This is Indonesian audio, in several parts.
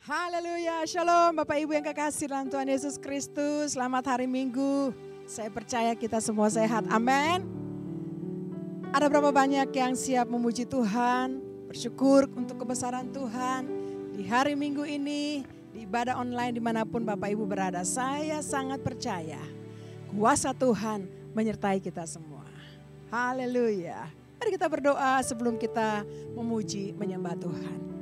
Haleluya, shalom Bapak Ibu yang kekasih dalam Tuhan Yesus Kristus. Selamat hari Minggu, saya percaya kita semua sehat, amin. Ada berapa banyak yang siap memuji Tuhan, bersyukur untuk kebesaran Tuhan di hari Minggu ini, di ibadah online dimanapun Bapak Ibu berada. Saya sangat percaya kuasa Tuhan menyertai kita semua. Haleluya. Mari kita berdoa sebelum kita memuji menyembah Tuhan.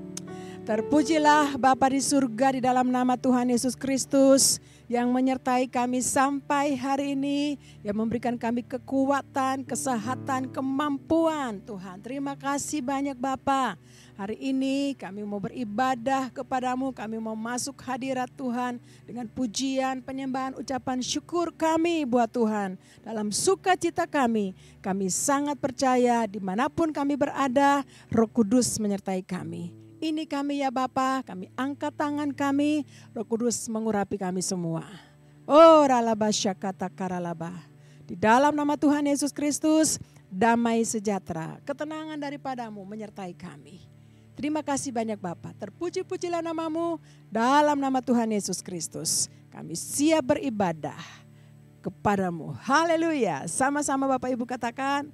Terpujilah Bapa di surga di dalam nama Tuhan Yesus Kristus yang menyertai kami sampai hari ini, yang memberikan kami kekuatan, kesehatan, kemampuan Tuhan. Terima kasih banyak Bapa. Hari ini kami mau beribadah kepadamu, kami mau masuk hadirat Tuhan dengan pujian, penyembahan, ucapan syukur kami buat Tuhan. Dalam sukacita kami sangat percaya dimanapun kami berada, Roh Kudus menyertai kami. Ini kami ya Bapa, kami angkat tangan kami, Roh Kudus mengurapi kami semua. Oh ralaba syakata karalaba. Di dalam nama Tuhan Yesus Kristus, damai sejahtera, ketenangan daripadamu menyertai kami. Terima kasih banyak Bapa, terpuji-pujilah namamu dalam nama Tuhan Yesus Kristus. Kami siap beribadah kepadamu. Haleluya, sama-sama Bapak Ibu katakan,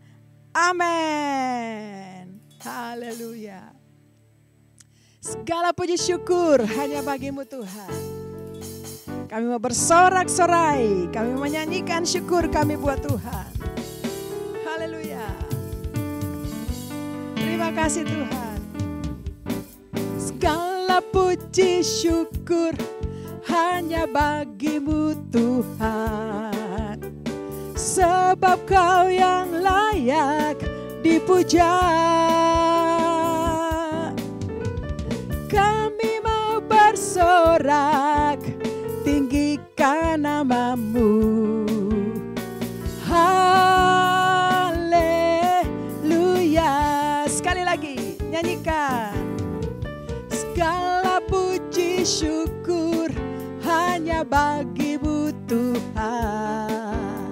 amin. Haleluya. Segala puji syukur hanya bagimu Tuhan. Kami mau bersorak-sorai, kami menyanyikan syukur kami buat Tuhan. Haleluya. Terima kasih Tuhan. Segala puji syukur hanya bagimu Tuhan. Sebab kau yang layak dipuja. Kami mau bersorak, tinggikan namamu. Haleluya. Sekali lagi, nyanyikan. Segala puji syukur hanya bagimu Tuhan.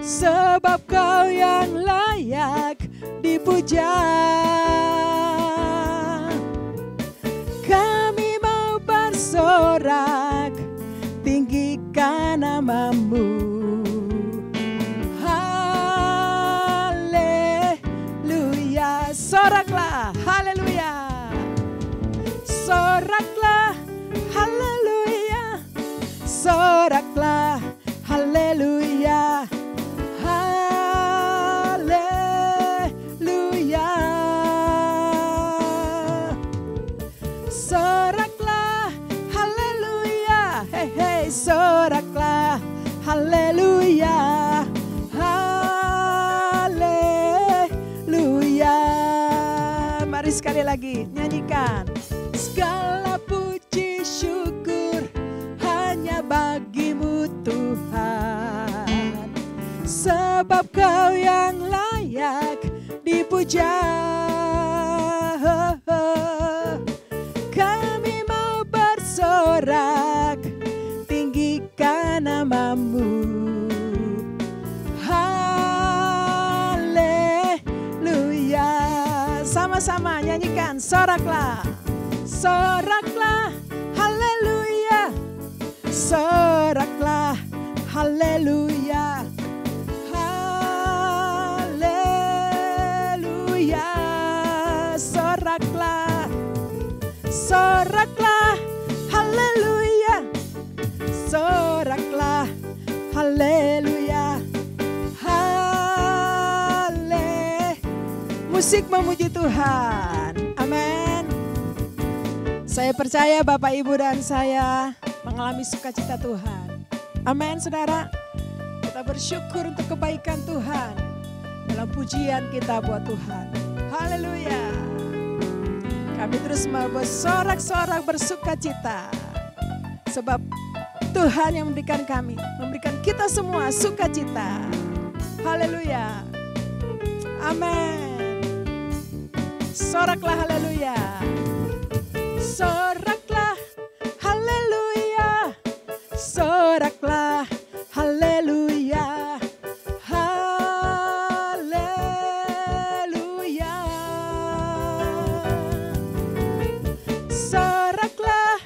Sebab kau yang layak dipuja. Kami mau bersorak, tinggikan namamu. Haleluya. Soraklah, haleluya. Soraklah, haleluya. Soraklah, haleluya. Soraklah, haleluya, haleluya. Mari sekali lagi nyanyikan. Segala puji syukur hanya bagimu Tuhan. Sebab kau yang layak dipuja. Kami mau bersorak, namamu. Haleluya. Sama-sama nyanyikan. Soraklah, soraklah, haleluya. Soraklah, haleluya. Haleluya. Soraklah, soraklah, haleluya. Soraklah, haleluya, musik memuji Tuhan, amin. Saya percaya Bapak Ibu dan saya mengalami sukacita Tuhan, amin saudara. Kita bersyukur untuk kebaikan Tuhan dalam pujian kita buat Tuhan, haleluya. Kami terus mau bersorak-sorak bersukacita, sebab Tuhan yang memberikan kami, memberikan kita semua sukacita. Haleluya. Amin. Soraklah haleluya. Soraklah haleluya. Soraklah haleluya. Haleluya. Soraklah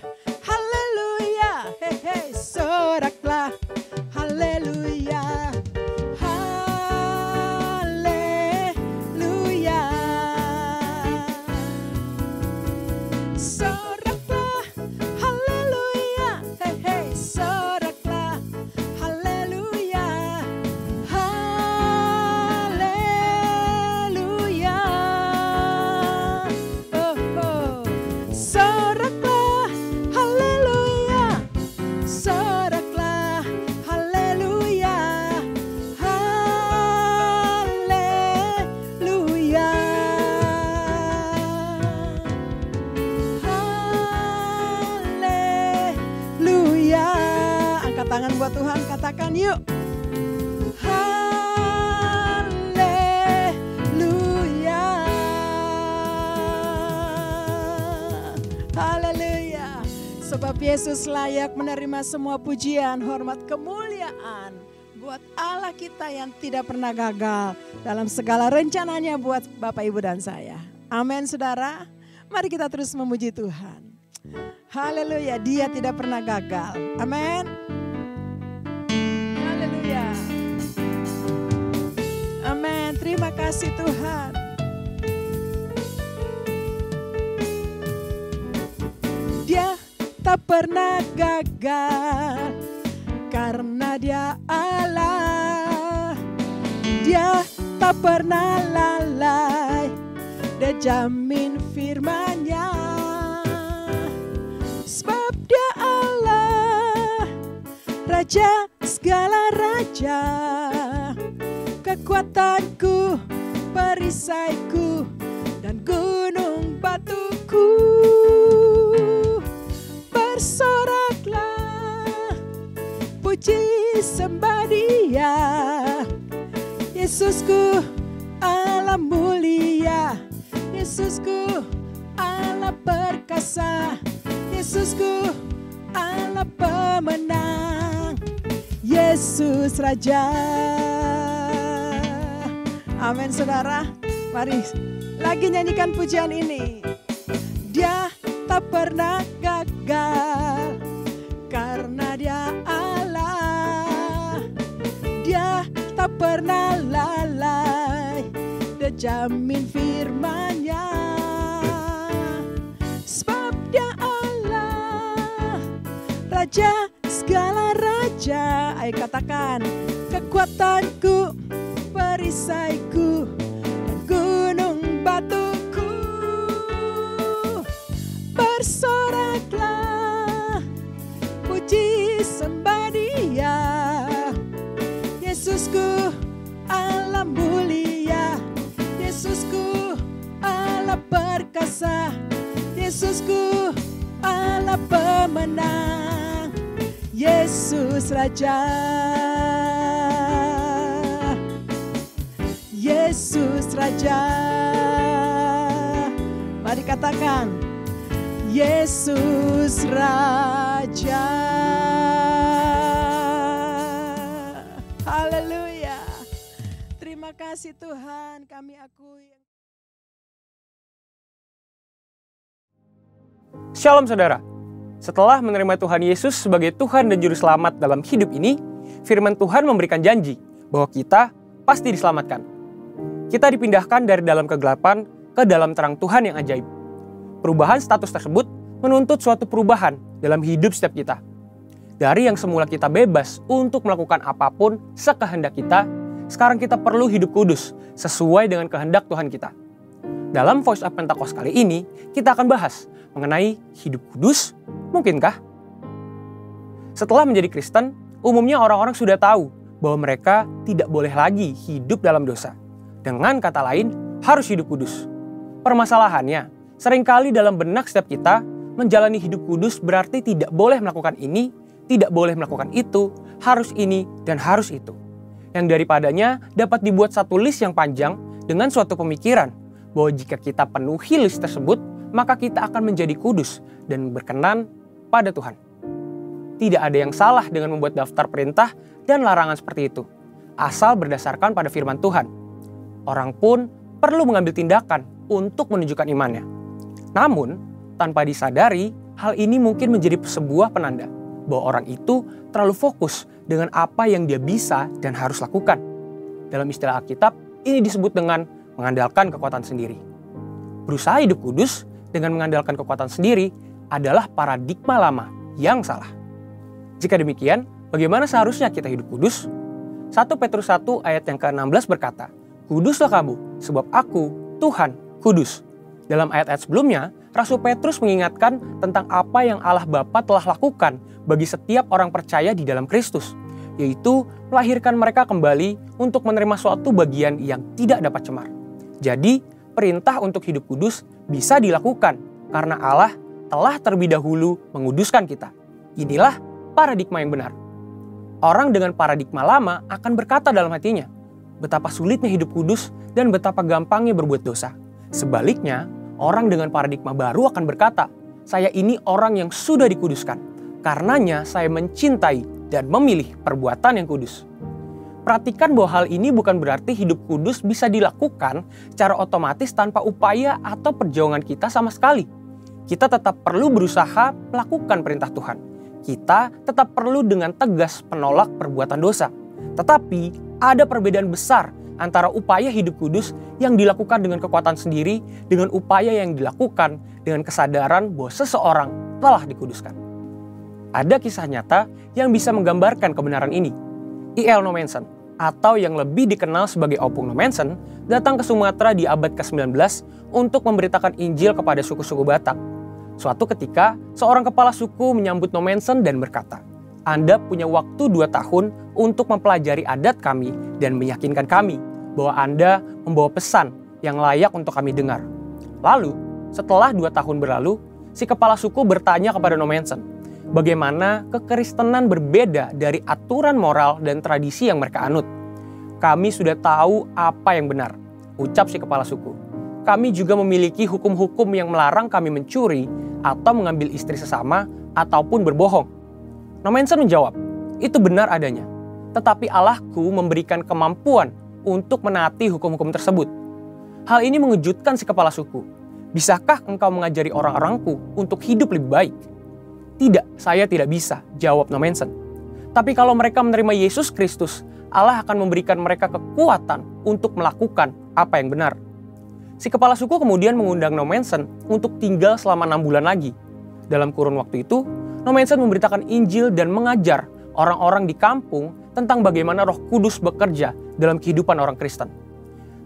tangan buat Tuhan, katakan yuk. Haleluya. Sebab Yesus layak menerima semua pujian, hormat, kemuliaan buat Allah kita yang tidak pernah gagal dalam segala rencananya buat Bapak, Ibu, dan saya. Amin, saudara. Mari kita terus memuji Tuhan. Haleluya, Dia tidak pernah gagal. Amin. Haleluya. Amin, terima kasih Tuhan. Dia tak pernah gagal karena Dia Allah. Dia tak pernah lalai, Dia jamin firman-Nya. Sebab Dia Allah, Raja segala raja, kekuatanku, perisaiku, dan gunung batuku. Bersoraklah, puji sembah Dia. Yesusku Allah mulia, Yesusku Allah perkasa, Yesusku Allah pemenang, Yesus Raja. Amin, saudara. Mari lagi nyanyikan pujian ini. Dia tak pernah gagal karena Dia Allah. Dia tak pernah lalai, Dia jamin firman-Nya. Sebab Dia Allah, Raja segala raja. Ayo katakan, kekuatanku, perisaiku, dan gunung batuku. Bersoraklah, puji sembah Dia. Yesusku Allah mulia, Yesusku Allah perkasa, Yesusku Allah pemenang, Yesus Raja. Yesus Raja. Mari katakan, Yesus Raja. Haleluya. Terima kasih Tuhan, kami akui. Shalom saudara. Setelah menerima Tuhan Yesus sebagai Tuhan dan Juru Selamat dalam hidup ini, firman Tuhan memberikan janji bahwa kita pasti diselamatkan. Kita dipindahkan dari dalam kegelapan ke dalam terang Tuhan yang ajaib. Perubahan status tersebut menuntut suatu perubahan dalam hidup setiap kita. Dari yang semula kita bebas untuk melakukan apapun sekehendak kita, sekarang kita perlu hidup kudus sesuai dengan kehendak Tuhan kita. Dalam Voice of Pentecost kali ini, kita akan bahas mengenai hidup kudus, mungkinkah? Setelah menjadi Kristen, umumnya orang-orang sudah tahu bahwa mereka tidak boleh lagi hidup dalam dosa. Dengan kata lain, harus hidup kudus. Permasalahannya, seringkali dalam benak setiap kita, menjalani hidup kudus berarti tidak boleh melakukan ini, tidak boleh melakukan itu, harus ini, dan harus itu. Yang daripadanya dapat dibuat satu list yang panjang dengan suatu pemikiran bahwa jika kita penuhi list tersebut, maka kita akan menjadi kudus dan berkenan pada Tuhan. Tidak ada yang salah dengan membuat daftar perintah dan larangan seperti itu, asal berdasarkan pada firman Tuhan. Orang pun perlu mengambil tindakan untuk menunjukkan imannya. Namun, tanpa disadari, hal ini mungkin menjadi sebuah penanda bahwa orang itu terlalu fokus dengan apa yang dia bisa dan harus lakukan. Dalam istilah Alkitab, ini disebut dengan mengandalkan kekuatan sendiri. Berusaha hidup kudus dengan mengandalkan kekuatan sendiri adalah paradigma lama yang salah. Jika demikian, bagaimana seharusnya kita hidup kudus? 1 Petrus 1 ayat yang ke-16 berkata, "Kuduslah kamu, sebab aku, Tuhan, kudus." Dalam ayat-ayat sebelumnya, Rasul Petrus mengingatkan tentang apa yang Allah Bapa telah lakukan bagi setiap orang percaya di dalam Kristus, yaitu melahirkan mereka kembali untuk menerima suatu bagian yang tidak dapat cemar. Jadi, perintah untuk hidup kudus bisa dilakukan karena Allah telah terlebih dahulu menguduskan kita. Inilah paradigma yang benar. Orang dengan paradigma lama akan berkata dalam hatinya, betapa sulitnya hidup kudus dan betapa gampangnya berbuat dosa. Sebaliknya, orang dengan paradigma baru akan berkata, saya ini orang yang sudah dikuduskan. Karenanya saya mencintai dan memilih perbuatan yang kudus. Perhatikan bahwa hal ini bukan berarti hidup kudus bisa dilakukan secara otomatis tanpa upaya atau perjuangan kita sama sekali. Kita tetap perlu berusaha melakukan perintah Tuhan. Kita tetap perlu dengan tegas menolak perbuatan dosa. Tetapi ada perbedaan besar antara upaya hidup kudus yang dilakukan dengan kekuatan sendiri dengan upaya yang dilakukan dengan kesadaran bahwa seseorang telah dikuduskan. Ada kisah nyata yang bisa menggambarkan kebenaran ini. E.L. Nommensen, atau yang lebih dikenal sebagai Opung Nommensen, datang ke Sumatera di abad ke-19 untuk memberitakan Injil kepada suku-suku Batak. Suatu ketika, seorang kepala suku menyambut Nommensen dan berkata, Anda punya waktu 2 tahun untuk mempelajari adat kami dan meyakinkan kami bahwa Anda membawa pesan yang layak untuk kami dengar. Lalu, setelah 2 tahun berlalu, si kepala suku bertanya kepada Nommensen, bagaimana kekristenan berbeda dari aturan moral dan tradisi yang mereka anut. Kami sudah tahu apa yang benar, ucap si kepala suku. Kami juga memiliki hukum-hukum yang melarang kami mencuri atau mengambil istri sesama ataupun berbohong. Nommensen menjawab, itu benar adanya. Tetapi Allahku memberikan kemampuan untuk menaati hukum-hukum tersebut. Hal ini mengejutkan si kepala suku. Bisakah engkau mengajari orang-orangku untuk hidup lebih baik? Tidak, saya tidak bisa, jawab Nommensen. Tapi kalau mereka menerima Yesus Kristus, Allah akan memberikan mereka kekuatan untuk melakukan apa yang benar. Si kepala suku kemudian mengundang Nommensen untuk tinggal selama 6 bulan lagi. Dalam kurun waktu itu, Nommensen memberitakan Injil dan mengajar orang-orang di kampung tentang bagaimana Roh Kudus bekerja dalam kehidupan orang Kristen.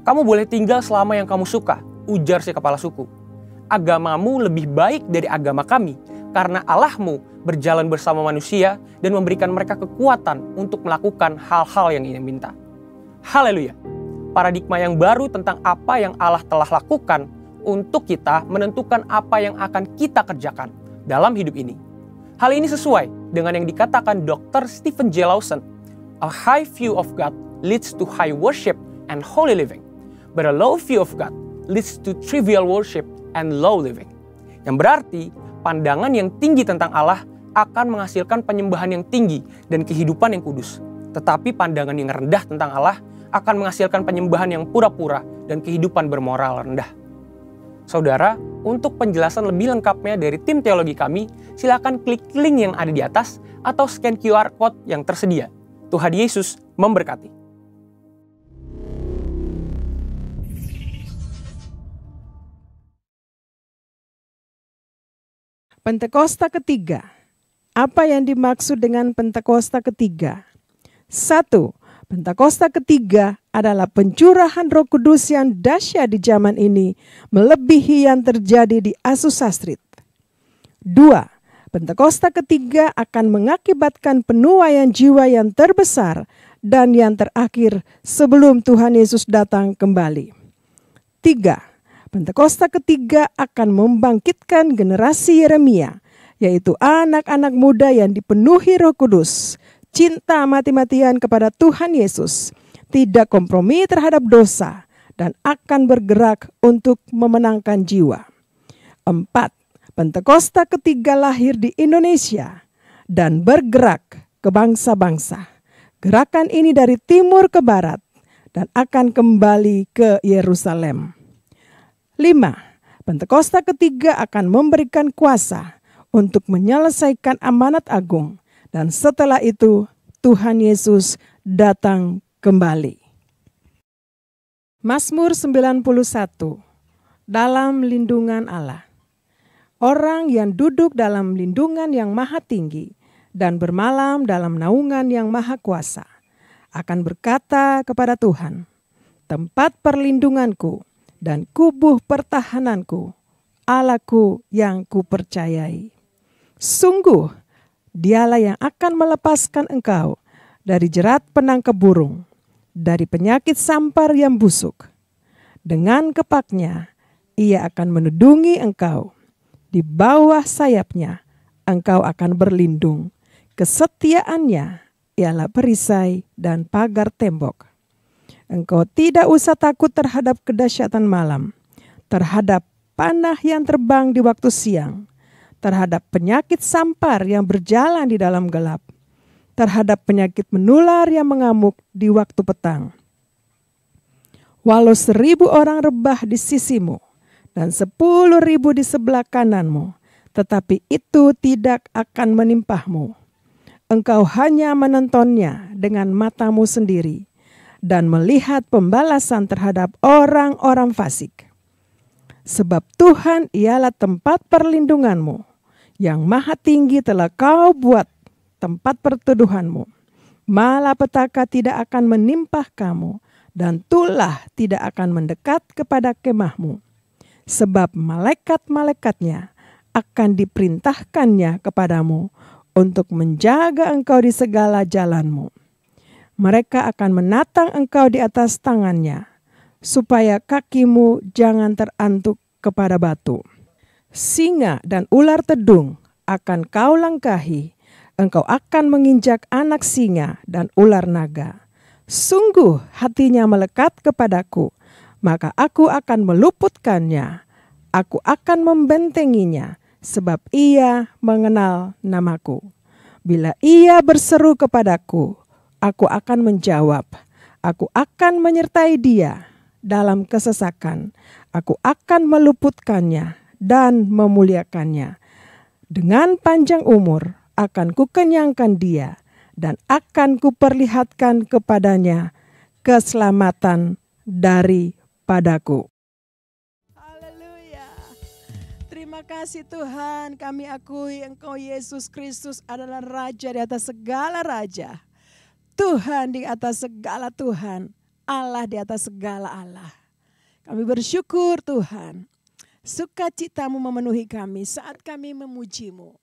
Kamu boleh tinggal selama yang kamu suka, ujar si kepala suku. Agamamu lebih baik dari agama kami, karena Allahmu berjalan bersama manusia dan memberikan mereka kekuatan untuk melakukan hal-hal yang ia minta. Haleluya! Paradigma yang baru tentang apa yang Allah telah lakukan untuk kita menentukan apa yang akan kita kerjakan dalam hidup ini. Hal ini sesuai dengan yang dikatakan Dr. Stephen J. Lawson. A high view of God leads to high worship and holy living. But a low view of God leads to trivial worship and low living. Yang berarti pandangan yang tinggi tentang Allah akan menghasilkan penyembahan yang tinggi dan kehidupan yang kudus. Tetapi pandangan yang rendah tentang Allah akan menghasilkan penyembahan yang pura-pura dan kehidupan bermoral rendah. Saudara, untuk penjelasan lebih lengkapnya dari tim teologi kami, silakan klik link yang ada di atas atau scan QR Code yang tersedia. Tuhan Yesus memberkati. Pentakosta ketiga. Apa yang dimaksud dengan Pentakosta ketiga? 1. Pentakosta ketiga adalah pencurahan Roh Kudus yang dahsyat di zaman ini, melebihi yang terjadi di Azusa Street. 2. Pentakosta ketiga akan mengakibatkan penuaian jiwa yang terbesar dan yang terakhir sebelum Tuhan Yesus datang kembali. 3. Pentakosta ketiga akan membangkitkan generasi Yeremia, yaitu anak-anak muda yang dipenuhi Roh Kudus, cinta mati-matian kepada Tuhan Yesus, tidak kompromi terhadap dosa, dan akan bergerak untuk memenangkan jiwa. 4. Pentakosta ketiga lahir di Indonesia dan bergerak ke bangsa-bangsa. Gerakan ini dari timur ke barat dan akan kembali ke Yerusalem. 5. Pentakosta ketiga akan memberikan kuasa untuk menyelesaikan amanat agung. Dan setelah itu, Tuhan Yesus datang kembali. Mazmur 91. Dalam lindungan Allah. Orang yang duduk dalam lindungan yang maha tinggi dan bermalam dalam naungan yang maha kuasa akan berkata kepada Tuhan, tempat perlindunganku dan kubuh pertahananku, Allahku yang kupercayai. Sungguh, Dialah yang akan melepaskan engkau dari jerat penangkap burung, dari penyakit sampar yang busuk. Dengan kepaknya, ia akan menudungi engkau. Di bawah sayapnya, engkau akan berlindung. Kesetiaannya ialah perisai dan pagar tembok. Engkau tidak usah takut terhadap kedahsyatan malam, terhadap panah yang terbang di waktu siang, terhadap penyakit sampar yang berjalan di dalam gelap, terhadap penyakit menular yang mengamuk di waktu petang. Walau 1000 orang rebah di sisimu dan 10.000 di sebelah kananmu, tetapi itu tidak akan menimpahmu. Engkau hanya menontonnya dengan matamu sendiri dan melihat pembalasan terhadap orang-orang fasik. Sebab Tuhan ialah tempat perlindunganmu, yang maha tinggi telah kau buat tempat perteduhanmu. Malapetaka tidak akan menimpah kamu, dan tulah tidak akan mendekat kepada kemahmu. Sebab malaikat-malaikatnya akan diperintahkannya kepadamu untuk menjaga engkau di segala jalanmu. Mereka akan menatang engkau di atas tangannya, supaya kakimu jangan terantuk kepada batu. Singa dan ular tedung akan kau langkahi, engkau akan menginjak anak singa dan ular naga. Sungguh hatinya melekat kepadaku, maka aku akan meluputkannya. Aku akan membentenginya, sebab ia mengenal namaku. Bila ia berseru kepadaku, aku akan menjawab. Aku akan menyertai dia dalam kesesakan. Aku akan meluputkannya dan memuliakannya. Dengan panjang umur akan kukenyangkan dia, dan akan kuperlihatkan kepadanya keselamatan daripadaku. Haleluya. Terima kasih Tuhan, kami akui Engkau Yesus Kristus adalah Raja di atas segala Raja. Tuhan di atas segala Tuhan, Allah di atas segala Allah. Kami bersyukur Tuhan, sukacitamu memenuhi kami saat kami memuji-Mu.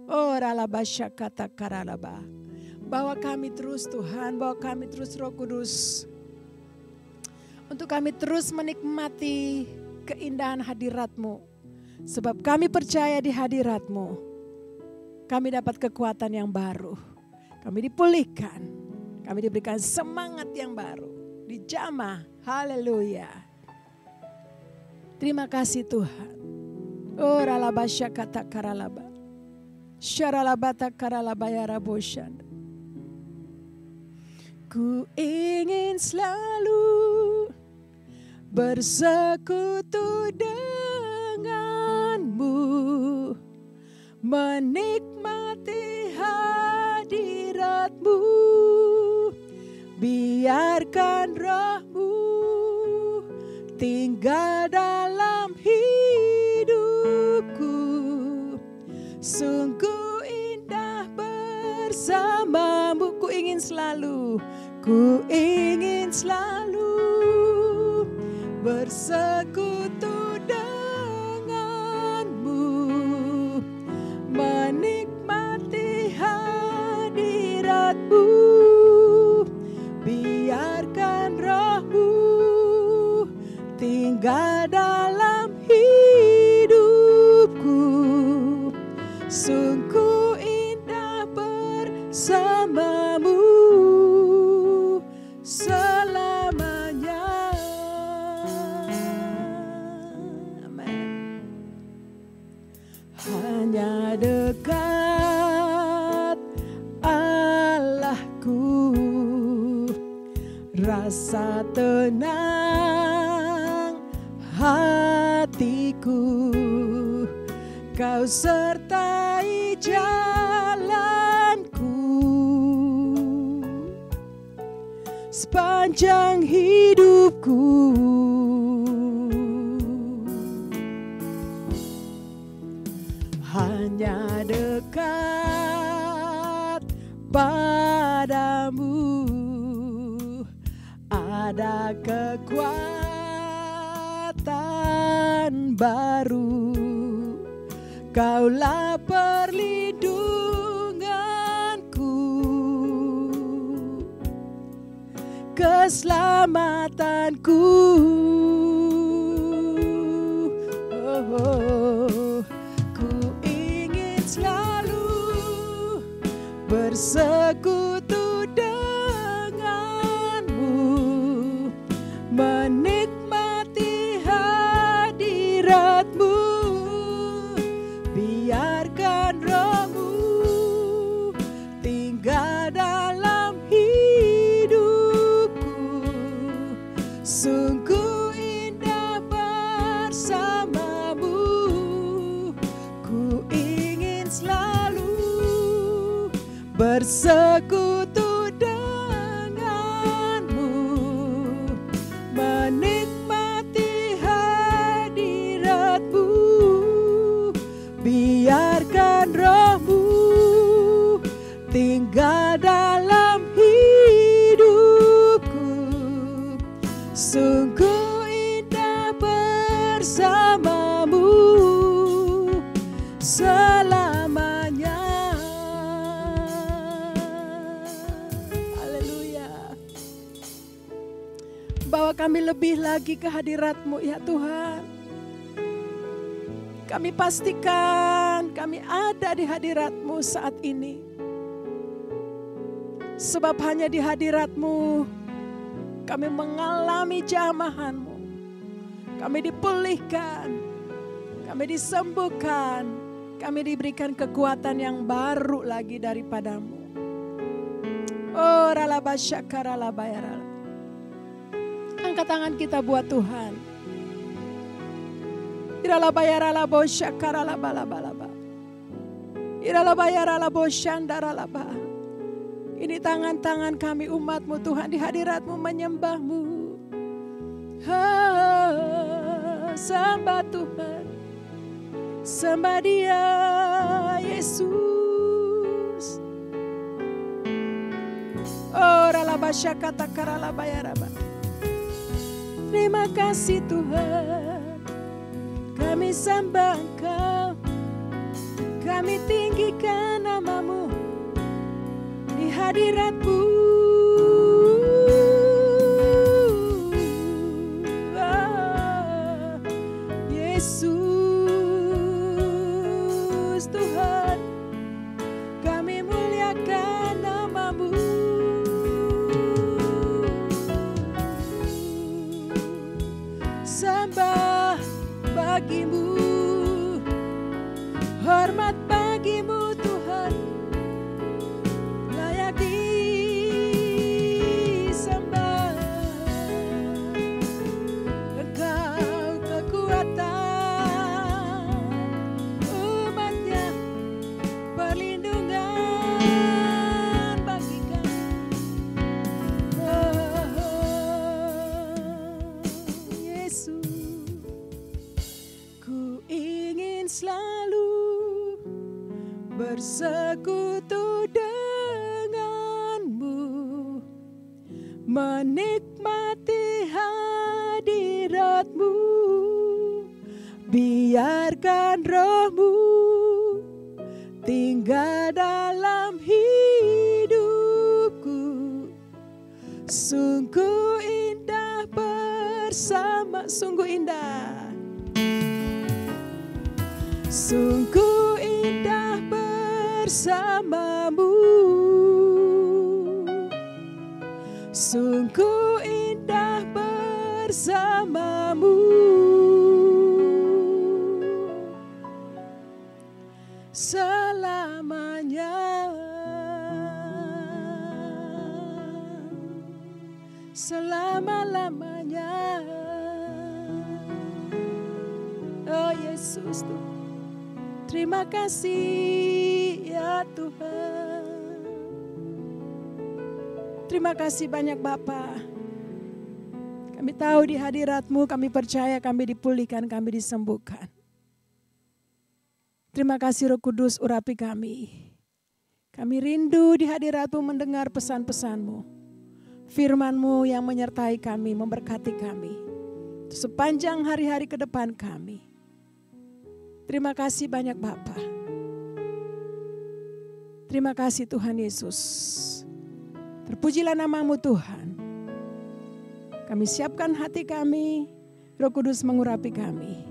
Oh ralaba syakata karalaba. Bawa kami terus Tuhan, bawa kami terus Roh Kudus. Untuk kami terus menikmati keindahan hadirat-Mu. Sebab kami percaya di hadirat-Mu, kami dapat kekuatan yang baru. Kami dipulihkan, kami diberikan semangat yang baru. Dijamah, haleluya. Terima kasih Tuhan. Oh ralaba syakata karalaba. Syaralabata karalaba ya raboshan. Ku ingin selalu bersekutu denganmu, menikmati hadiratmu, biarkan rohmu tinggal dalam hidupku. Sungguh indah bersamamu, ku ingin selalu bersekutu denganmu, menikmati hadiratmu, biarkan rohmu tinggal dalam hidupku. Sungguh indah bersamamu selamanya. Amin. Hanya dekat Allahku, rasa tenang hatiku. Kau sertai jalanku sepanjang hidupku. Hanya dekat padamu ada kekuatan baru. Kaulah perlindunganku, keselamatanku. Ku ingin selalu bersekutu bersekutu denganmu, menikmati hadiratmu. Biarkan rohmu tinggal dalam hidupku. Sungguh indah bersamamu selamanya. Haleluya. Bawa kami lebih lagi ke hadirat-Mu ya Tuhan. Kami pastikan kami ada di hadirat-Mu saat ini. Sebab hanya di hadirat-Mu kami mengalami jamahan-Mu. Kami dipulihkan, kami disembuhkan, kami diberikan kekuatan yang baru lagi daripada-Mu. Oh ralabasyakaralayara. Angkat tangan kita buat Tuhan. Ini tangan-tangan kami umat-Mu Tuhan di hadirat-Mu menyembah-Mu. Sembah Tuhan, sembah Dia Yesus. Oh ralabasyakata karalabayaraba. Terima kasih Tuhan. Kami sembah Engkau, kami tinggikan nama-Mu di hadirat-Mu. Yesus Tuhan, kami muliakan nama-Mu. Sembah bagi-Mu, hormat bagi-Mu Tuhan, layak disembah. Engkau kekuatan umat-Nya, perlindungan bagi kami. Yesus, selalu bersekutu denganmu, menikmati hadirat-Mu. Biarkan roh-Mu tinggal dalam hidupku. Sungguh indah bersama, sungguh indah. Sungguh indah bersama-Mu. Sungguh indah bersama-Mu. Selamanya. Selama-lamanya. Oh Yesus Tuhan. Terima kasih ya Tuhan. Terima kasih banyak Bapa. Kami tahu di hadirat-Mu, kami percaya kami dipulihkan, kami disembuhkan. Terima kasih Roh Kudus urapi kami. Kami rindu di hadirat-Mu mendengar pesan-pesan-Mu. Firman-Mu yang menyertai kami, memberkati kami. Sepanjang hari-hari ke depan kami. Terima kasih banyak Bapa. Terima kasih Tuhan Yesus. Terpujilah nama-Mu Tuhan. Kami siapkan hati kami, Roh Kudus mengurapi kami.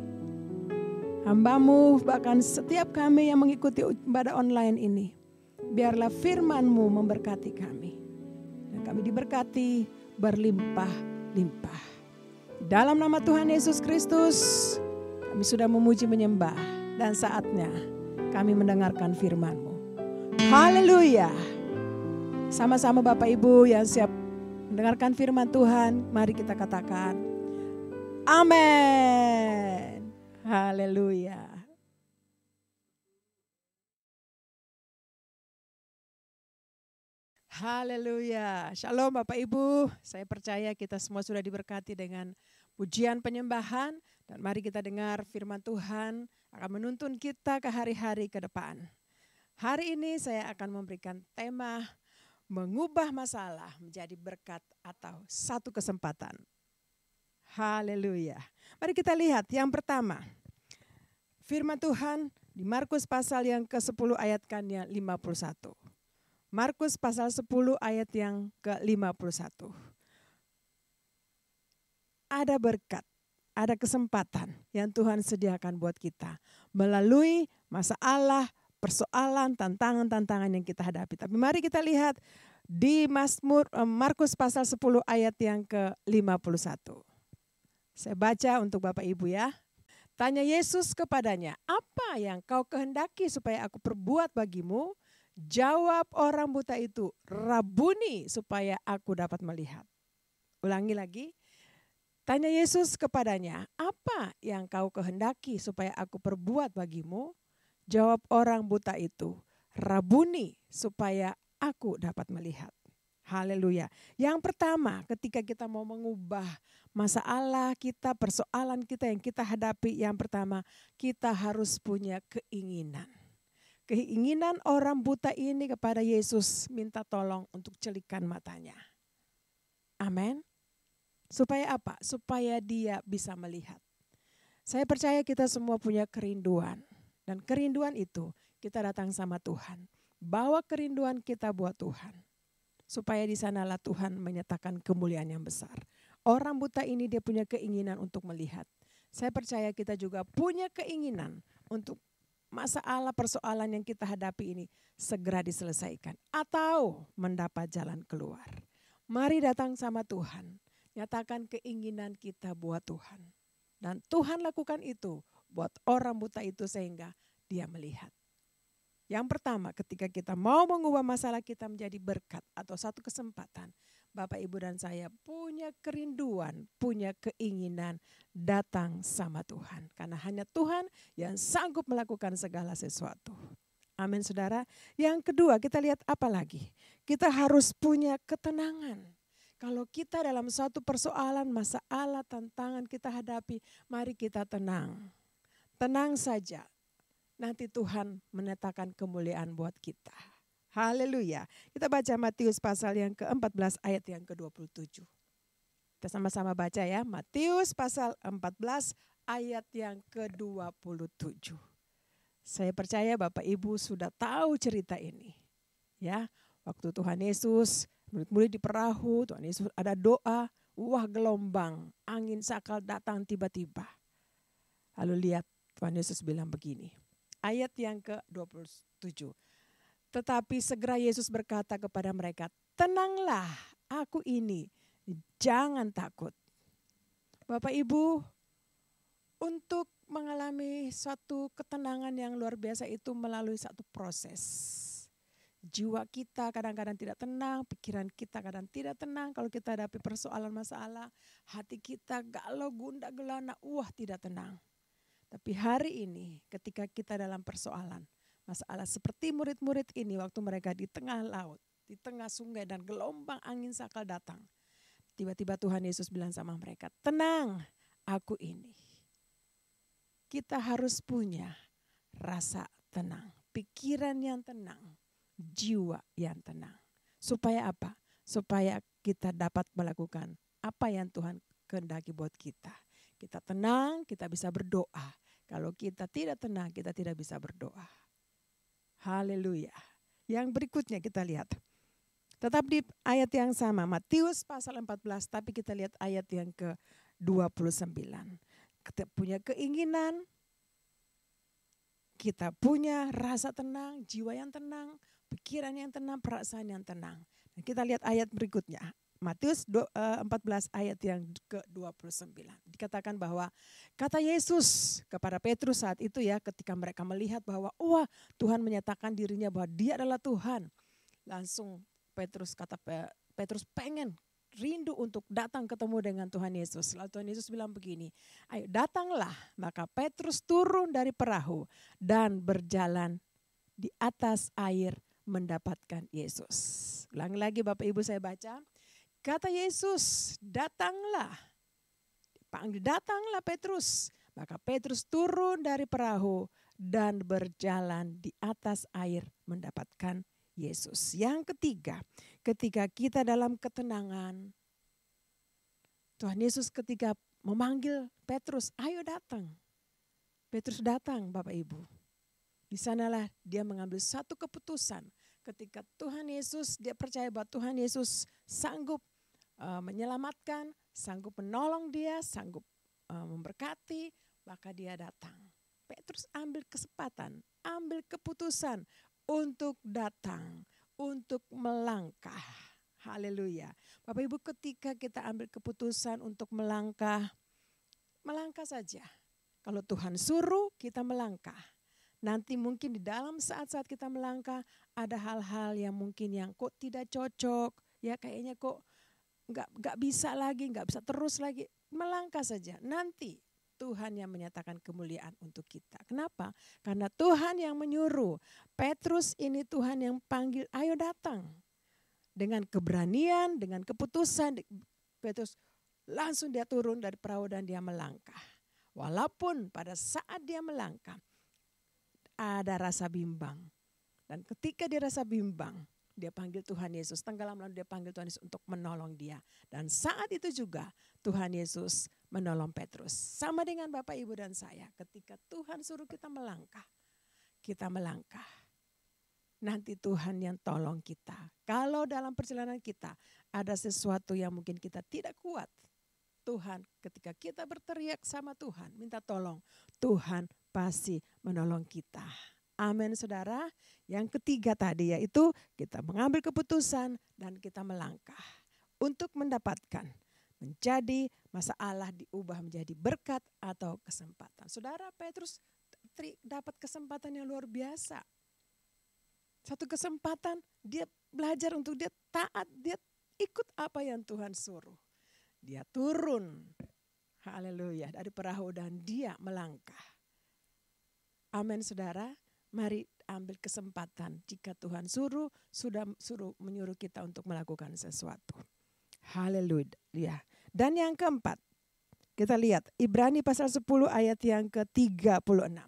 Hamba-Mu bahkan setiap kami yang mengikuti ibadah online ini. Biarlah firman-Mu memberkati kami. Dan kami diberkati berlimpah-limpah. Dalam nama Tuhan Yesus Kristus. Kami sudah memuji menyembah dan saatnya kami mendengarkan firman-Mu. Haleluya. Sama-sama Bapak Ibu yang siap mendengarkan firman Tuhan, mari kita katakan amin. Haleluya. Haleluya. Shalom Bapak Ibu. Saya percaya kita semua sudah diberkati dengan pujian penyembahan. Dan mari kita dengar firman Tuhan akan menuntun kita ke hari-hari ke depan. Hari ini saya akan memberikan tema mengubah masalah menjadi berkat atau satu kesempatan. Haleluya. Mari kita lihat yang pertama. Firman Tuhan di Markus pasal yang ke-10 ayatkannya 51. Markus pasal 10 ayat yang ke-51. Ada berkat, ada kesempatan yang Tuhan sediakan buat kita melalui masalah, persoalan, tantangan-tantangan yang kita hadapi. Tapi mari kita lihat di Markus pasal 10 ayat yang ke-51. Saya baca untuk Bapak Ibu ya. Tanya Yesus kepadanya, apa yang kau kehendaki supaya aku perbuat bagimu? Jawab orang buta itu, Rabuni, supaya aku dapat melihat. Ulangi lagi. Tanya Yesus kepadanya, apa yang kau kehendaki supaya aku perbuat bagimu? Jawab orang buta itu, Rabuni, supaya aku dapat melihat. Haleluya. Yang pertama, ketika kita mau mengubah masalah kita, persoalan kita yang kita hadapi, yang pertama kita harus punya keinginan. Keinginan orang buta ini kepada Yesus minta tolong untuk celikan matanya. Amin. Supaya apa? Supaya dia bisa melihat. Saya percaya kita semua punya kerinduan. Dan kerinduan itu kita datang sama Tuhan. Bawa kerinduan kita buat Tuhan. Supaya di sanalah Tuhan menyatakan kemuliaan yang besar. Orang buta ini dia punya keinginan untuk melihat. Saya percaya kita juga punya keinginan untuk masalah persoalan yang kita hadapi ini segera diselesaikan atau mendapat jalan keluar. Mari datang sama Tuhan, nyatakan keinginan kita buat Tuhan. Dan Tuhan lakukan itu buat orang buta itu sehingga dia melihat. Yang pertama ketika kita mau mengubah masalah kita menjadi berkat atau satu kesempatan. Bapak, Ibu dan saya punya kerinduan, punya keinginan datang sama Tuhan. Karena hanya Tuhan yang sanggup melakukan segala sesuatu. Amin saudara. Yang kedua kita lihat apa lagi? Kita harus punya ketenangan. Kalau kita dalam suatu persoalan, masalah, tantangan kita hadapi, mari kita tenang. Tenang saja. Nanti Tuhan menyatakan kemuliaan buat kita. Haleluya. Kita baca Matius pasal yang ke-14 ayat yang ke-27. Kita sama-sama baca ya. Matius pasal 14 ayat yang ke-27. Saya percaya Bapak Ibu sudah tahu cerita ini. Ya, waktu Tuhan Yesus murid-murid di perahu, Tuhan Yesus ada doa, wah gelombang, angin sakal datang tiba-tiba. Lalu lihat Tuhan Yesus bilang begini. Ayat yang ke-27. Tetapi segera Yesus berkata kepada mereka, tenanglah, aku ini, jangan takut. Bapak Ibu, untuk mengalami suatu ketenangan yang luar biasa itu melalui satu proses. Jiwa kita kadang-kadang tidak tenang, pikiran kita kadang tidak tenang. Kalau kita hadapi persoalan masalah, hati kita galau, gundah gelana, tidak tenang. Tapi hari ini ketika kita dalam persoalan, masalah seperti murid-murid ini waktu mereka di tengah laut, di tengah sungai dan gelombang angin sakal datang. Tiba-tiba Tuhan Yesus bilang sama mereka, tenang, aku ini. Kita harus punya rasa tenang, pikiran yang tenang, jiwa yang tenang. Supaya apa? Supaya kita dapat melakukan apa yang Tuhan kehendaki buat kita. Kita tenang, kita bisa berdoa. Kalau kita tidak tenang, kita tidak bisa berdoa. Haleluya. Yang berikutnya kita lihat. Tetap di ayat yang sama, Matius pasal 14, tapi kita lihat ayat yang ke-29. Kita punya keinginan, kita punya rasa tenang, jiwa yang tenang, pikiran yang tenang, perasaan yang tenang. Dan kita lihat ayat berikutnya. Matius 14 ayat yang ke-29. Dikatakan bahwa kata Yesus kepada Petrus saat itu ya ketika mereka melihat bahwa Tuhan menyatakan dirinya bahwa dia adalah Tuhan. Langsung Petrus pengen rindu untuk datang ketemu dengan Tuhan Yesus. Lalu Tuhan Yesus bilang begini, ayo datanglah. Maka Petrus turun dari perahu dan berjalan di atas air mendapatkan Yesus. Ulang lagi Bapak Ibu saya baca. Kata Yesus, datanglah. Datanglah Petrus. Maka Petrus turun dari perahu dan berjalan di atas air mendapatkan Yesus. Yang ketiga, ketika kita dalam ketenangan, Tuhan Yesus ketika memanggil Petrus, ayo datang. Petrus datang Bapak Ibu. Di sanalah dia mengambil satu keputusan. Ketika Tuhan Yesus, dia percaya bahwa Tuhan Yesus sanggup menyelamatkan, sanggup menolong dia, sanggup memberkati, maka dia datang. Petrus ambil kesempatan, ambil keputusan untuk datang, untuk melangkah. Haleluya. Bapak Ibu, ketika kita ambil keputusan untuk melangkah, melangkah saja. Kalau Tuhan suruh kita melangkah. Nanti mungkin di dalam saat-saat kita melangkah ada hal-hal yang mungkin yang kok tidak cocok, ya kayaknya kok nggak bisa lagi, nggak bisa terus lagi. Melangkah saja. Nanti Tuhan yang menyatakan kemuliaan untuk kita. Kenapa? Karena Tuhan yang menyuruh. Petrus ini Tuhan yang panggil, ayo datang. Dengan keberanian, dengan keputusan, Petrus langsung dia turun dari perahu dan dia melangkah. Walaupun pada saat dia melangkah, ada rasa bimbang. Dan ketika dia rasa bimbang, dia panggil Tuhan Yesus. Tenggelam lalu dia panggil Tuhan Yesus untuk menolong dia. Dan saat itu juga Tuhan Yesus menolong Petrus. Sama dengan Bapak Ibu dan saya. Ketika Tuhan suruh kita melangkah, kita melangkah. Nanti Tuhan yang tolong kita. Kalau dalam perjalanan kita ada sesuatu yang mungkin kita tidak kuat, Tuhan ketika kita berteriak sama Tuhan, minta tolong, Tuhan pasti menolong kita. Amin saudara. Yang ketiga tadi yaitu kita mengambil keputusan dan kita melangkah. Untuk mendapatkan, menjadi masalah diubah menjadi berkat atau kesempatan. Saudara, Petrus dapat kesempatan yang luar biasa. Satu kesempatan dia belajar untuk dia taat, dia ikut apa yang Tuhan suruh. Dia turun, haleluya, dari perahu dan dia melangkah. Amin saudara, mari ambil kesempatan jika Tuhan menyuruh kita untuk melakukan sesuatu. Haleluya. Dan yang keempat, kita lihat Ibrani pasal 10 ayat yang ke-36.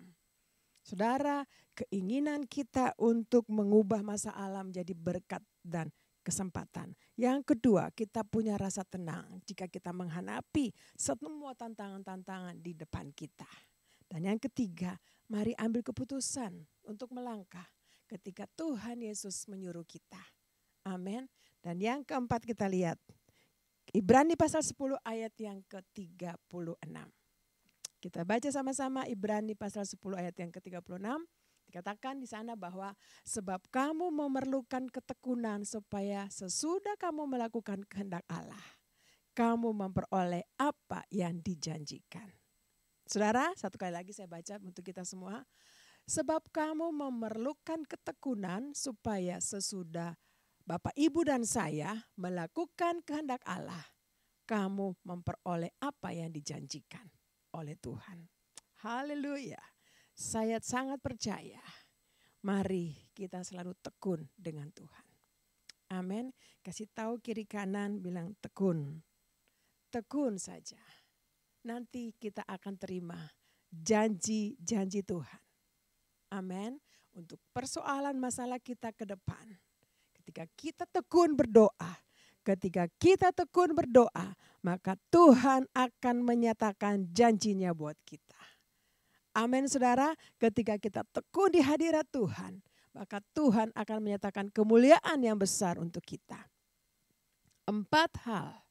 Saudara, keinginan kita untuk mengubah masa alam menjadi berkat dan kesempatan. Yang kedua, kita punya rasa tenang jika kita menghadapi semua tantangan-tantangan di depan kita. Dan yang ketiga, mari ambil keputusan untuk melangkah ketika Tuhan Yesus menyuruh kita. Amin. Dan yang keempat kita lihat, Ibrani pasal 10 ayat yang ke-36. Kita baca sama-sama Ibrani pasal 10 ayat yang ke-36. Dikatakan di sana bahwa sebab kamu memerlukan ketekunan supaya sesudah kamu melakukan kehendak Allah, kamu memperoleh apa yang dijanjikan. Saudara, satu kali lagi saya baca untuk kita semua. Sebab kamu memerlukan ketekunan supaya sesudah Bapak, Ibu dan saya melakukan kehendak Allah, kamu memperoleh apa yang dijanjikan oleh Tuhan. Haleluya. Saya sangat percaya. Mari kita selalu tekun dengan Tuhan. Amin. Kasih tahu kiri kanan, bilang tekun. Tekun saja. Nanti kita akan terima janji-janji Tuhan. Amin. Untuk persoalan masalah kita ke depan. Ketika kita tekun berdoa, maka Tuhan akan menyatakan janjinya buat kita. Amin saudara, ketika kita tekun di hadirat Tuhan, maka Tuhan akan menyatakan kemuliaan yang besar untuk kita. 4 hal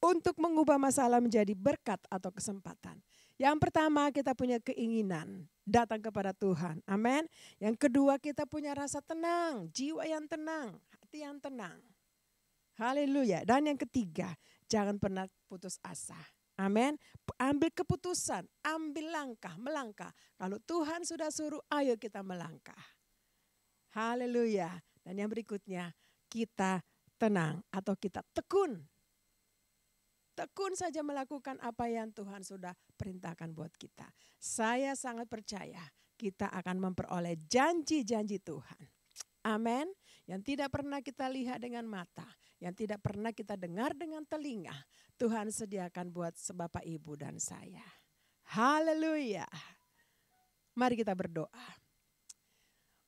untuk mengubah masalah menjadi berkat atau kesempatan. Yang pertama, kita punya keinginan datang kepada Tuhan. Amin. Yang kedua, kita punya rasa tenang, jiwa yang tenang, hati yang tenang. Haleluya. Dan yang ketiga, jangan pernah putus asa. Amin. Ambil keputusan, ambil langkah, melangkah. Kalau Tuhan sudah suruh, ayo kita melangkah. Haleluya. Dan yang berikutnya, kita tenang atau kita tekun. Tekun saja melakukan apa yang Tuhan sudah perintahkan buat kita. Saya sangat percaya kita akan memperoleh janji-janji Tuhan. Amin. Yang tidak pernah kita lihat dengan mata, yang tidak pernah kita dengar dengan telinga, Tuhan sediakan buat Bapak, Ibu, dan saya. Haleluya. Mari kita berdoa.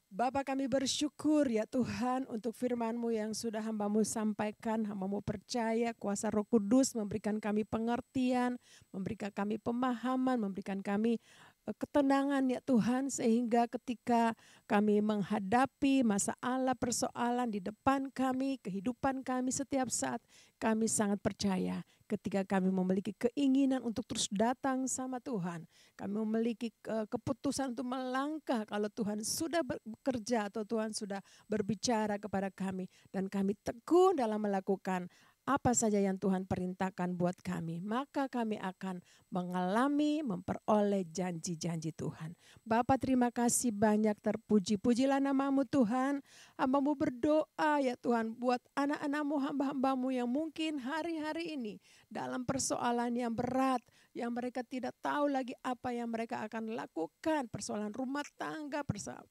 Bapa, kami bersyukur ya Tuhan untuk firman-Mu yang sudah hamba-Mu sampaikan. Hamba-Mu percaya kuasa Roh Kudus memberikan kami pengertian, memberikan kami pemahaman, memberikan kami ketenangan ya Tuhan, sehingga ketika kami menghadapi masalah persoalan di depan kami, kehidupan kami setiap saat, kami sangat percaya ketika kami memiliki keinginan untuk terus datang sama Tuhan, kami memiliki keputusan untuk melangkah kalau Tuhan sudah bekerja atau Tuhan sudah berbicara kepada kami, dan kami tekun dalam melakukan apa saja yang Tuhan perintahkan buat kami, maka kami akan mengalami, memperoleh janji-janji Tuhan. Bapa, terima kasih banyak, terpuji-pujilah nama-Mu Tuhan. Hamba-Mu berdoa ya Tuhan buat anak-anak-Mu, hamba-hamba-Mu yang mungkin hari-hari ini dalam persoalan yang berat, yang mereka tidak tahu lagi apa yang mereka akan lakukan, persoalan rumah tangga,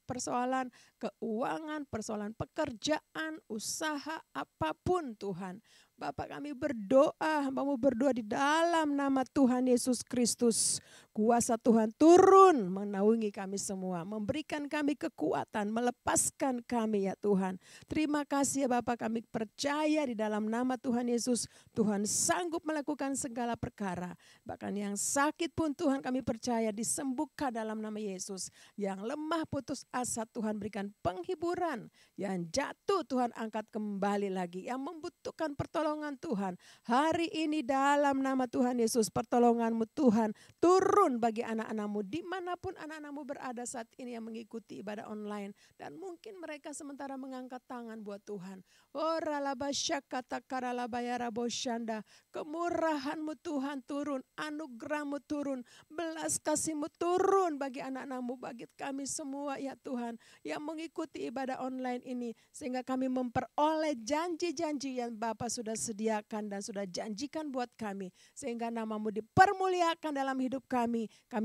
persoalan keuangan, persoalan pekerjaan, usaha, apapun Tuhan. Bapak, kami berdoa, hamba-Mu berdoa di dalam nama Tuhan Yesus Kristus. Kuasa Tuhan turun menaungi kami semua, memberikan kami kekuatan, melepaskan kami ya Tuhan. Terima kasih ya Bapak, kami percaya di dalam nama Tuhan Yesus, Tuhan sanggup melakukan segala perkara. Bahkan yang sakit pun Tuhan kami percaya disembuhkan dalam nama Yesus. Yang lemah putus asa Tuhan berikan penghiburan. Yang jatuh Tuhan angkat kembali lagi. Yang membutuhkan pertolongan Tuhan, hari ini dalam nama Tuhan Yesus, pertolongan-Mu Tuhan turun bagi anak-anak-Mu dimanapun anak-anak-Mu berada saat ini yang mengikuti ibadah online, dan mungkin mereka sementara mengangkat tangan buat Tuhan. Kemurahan-Mu Tuhan turun, anugerah-Mu turun, belas kasih-Mu turun bagi anak-anak-Mu, bagi kami semua ya Tuhan yang mengikuti ibadah online ini, sehingga kami memperoleh janji-janji yang Bapa sudah sediakan dan sudah janjikan buat kami, sehingga nama-Mu dipermuliakan dalam hidup kami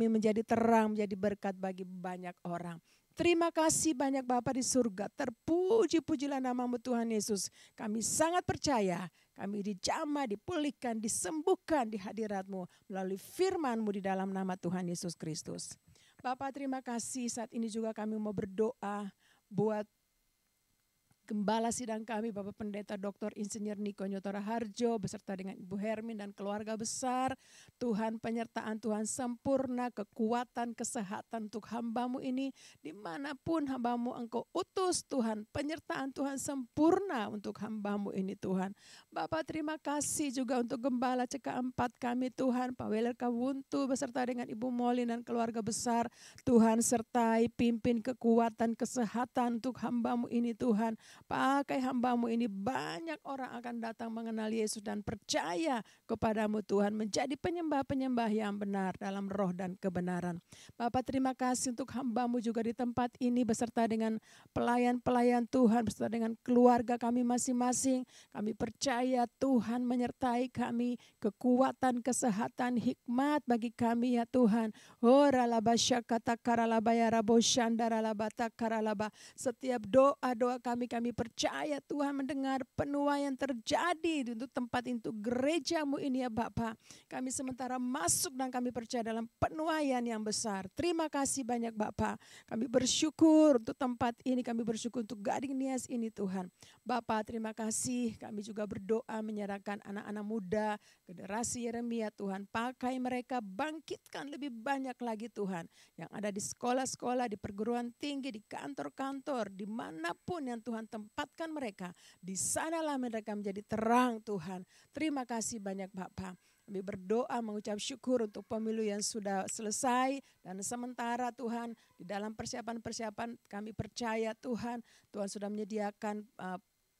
menjadi terang, menjadi berkat bagi banyak orang. Terima kasih banyak Bapa di surga, terpuji-pujilah nama-Mu Tuhan Yesus. Kami sangat percaya, kami dijamah, dipulihkan, disembuhkan di hadirat-Mu melalui firman-Mu di dalam nama Tuhan Yesus Kristus. Bapak, terima kasih, saat ini juga kami mau berdoa buat Gembala sidang kami, Bapak Pendeta Dr. Insinyur Niko Nyotora Harjo beserta dengan Ibu Hermin dan keluarga besar. Tuhan, penyertaan Tuhan sempurna, kekuatan, kesehatan untuk hamba-Mu ini. Dimanapun hamba-Mu Engkau utus Tuhan, penyertaan Tuhan sempurna untuk hamba-Mu ini Tuhan. Bapak, terima kasih juga untuk Gembala CK4 kami Tuhan, Pak Weler Kawuntu beserta dengan Ibu Molly dan keluarga besar. Tuhan sertai, pimpin kekuatan, kesehatan untuk hamba-Mu ini Tuhan. Pakai hamba-Mu ini, banyak orang akan datang mengenal Yesus dan percaya kepada-Mu Tuhan, menjadi penyembah-penyembah yang benar dalam roh dan kebenaran. Bapak, terima kasih untuk hamba-Mu juga di tempat ini beserta dengan pelayan-pelayan Tuhan, beserta dengan keluarga kami masing-masing. Kami percaya Tuhan menyertai kami, kekuatan, kesehatan, hikmat bagi kami ya Tuhan. Setiap doa-doa kami percaya Tuhan mendengar penuaian terjadi untuk tempat itu, gereja-Mu ini ya Bapak. Kami sementara masuk dan kami percaya dalam penuaian yang besar. Terima kasih banyak Bapak. Kami bersyukur untuk tempat ini, kami bersyukur untuk Gading Nias ini Tuhan. Bapak, terima kasih. Kami juga berdoa menyerahkan anak-anak muda, generasi Yeremia Tuhan. Pakai mereka, bangkitkan lebih banyak lagi Tuhan. Yang ada di sekolah-sekolah, di perguruan tinggi, di kantor-kantor, dimanapun yang Tuhan tempatkan mereka, di sanalah mereka menjadi terang Tuhan. Terima kasih banyak Bapak. Kami berdoa mengucap syukur untuk pemilu yang sudah selesai, dan sementara Tuhan di dalam persiapan-persiapan kami percaya Tuhan sudah menyediakan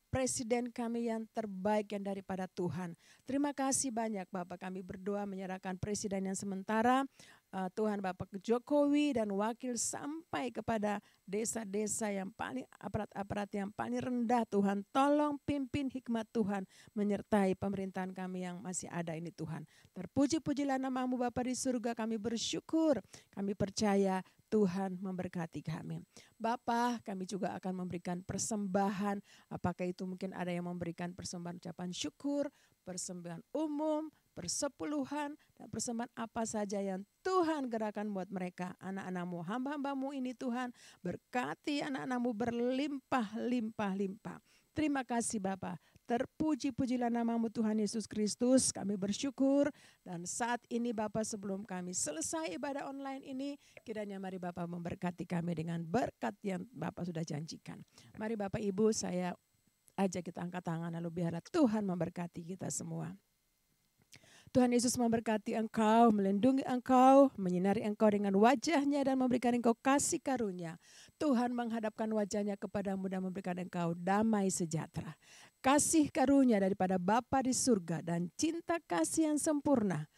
presiden kami yang terbaik yang daripada Tuhan. Terima kasih banyak Bapak, kami berdoa menyerahkan presiden yang sementara Tuhan Bapak Jokowi dan wakil sampai kepada desa-desa yang paling aparat-aparat yang paling rendah. Tuhan tolong pimpin hikmat Tuhan menyertai pemerintahan kami yang masih ada ini Tuhan. Terpuji-pujilah nama-Mu Bapa di surga, kami bersyukur, kami percaya Tuhan memberkati kami. Bapa, kami juga akan memberikan persembahan, apakah itu mungkin ada yang memberikan persembahan ucapan syukur, persembahan umum, persepuluhan, dan persembahan apa saja yang Tuhan gerakan buat mereka. Anak-anak-Mu, hamba-hamba-Mu ini Tuhan, berkati anak-anak-Mu berlimpah-limpah-limpah. Terima kasih Bapa. Terpuji-pujilah nama-Mu Tuhan Yesus Kristus. Kami bersyukur dan saat ini Bapa, sebelum kami selesai ibadah online ini, kiranya mari Bapa memberkati kami dengan berkat yang Bapa sudah janjikan. Mari Bapak Ibu, saya ajak kita angkat tangan lalu biarlah Tuhan memberkati kita semua. Tuhan Yesus memberkati engkau, melindungi engkau, menyinari engkau dengan wajahnya dan memberikan engkau kasih karunia. Tuhan menghadapkan wajahnya kepadamu dan memberikan engkau damai sejahtera. Kasih karunia daripada Bapa di surga dan cinta kasih yang sempurna.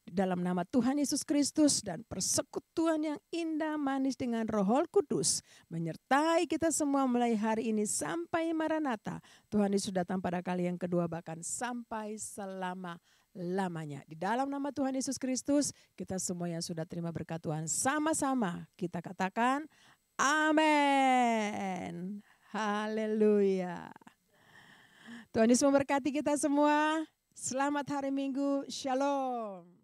Dalam nama Tuhan Yesus Kristus dan persekutuan yang indah manis dengan Roh Kudus menyertai kita semua mulai hari ini sampai Maranatha. Tuhan Yesus datang pada kali yang kedua bahkan sampai selama-lamanya. Di dalam nama Tuhan Yesus Kristus kita semua yang sudah terima berkat Tuhan sama-sama kita katakan amin. Haleluya. Tuhan Yesus memberkati kita semua. Selamat hari Minggu. Shalom.